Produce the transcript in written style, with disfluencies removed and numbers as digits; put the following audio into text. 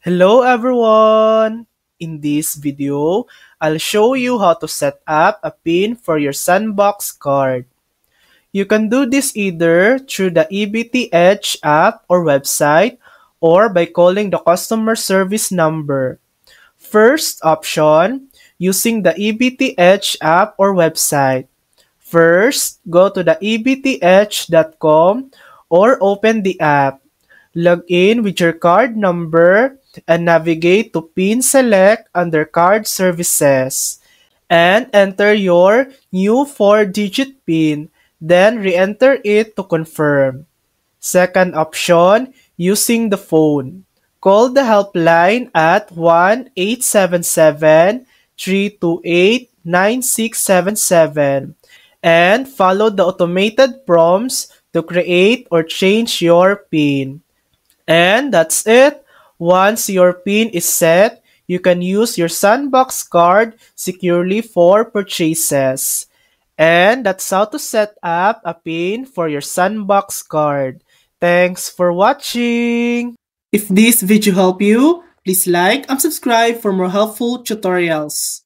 Hello everyone! In this video, I'll show you how to set up a PIN for your Sandbox card. You can do this either through the EBT Edge app or website or by calling the customer service number. First option, using the EBT Edge app or website. First, go to the ebtedge.com or open the app. Log in with your card number and navigate to PIN Select under Card Services and enter your new 4-digit PIN, then re-enter it to confirm. Second option, using the phone. Call the helpline at 1-877-328-9677 and follow the automated prompts to create or change your PIN. And that's it. Once your PIN is set, you can use your Sandbox card securely for purchases. And that's how to set up a PIN for your Sandbox card. Thanks for watching! If this video helped you, please like and subscribe for more helpful tutorials.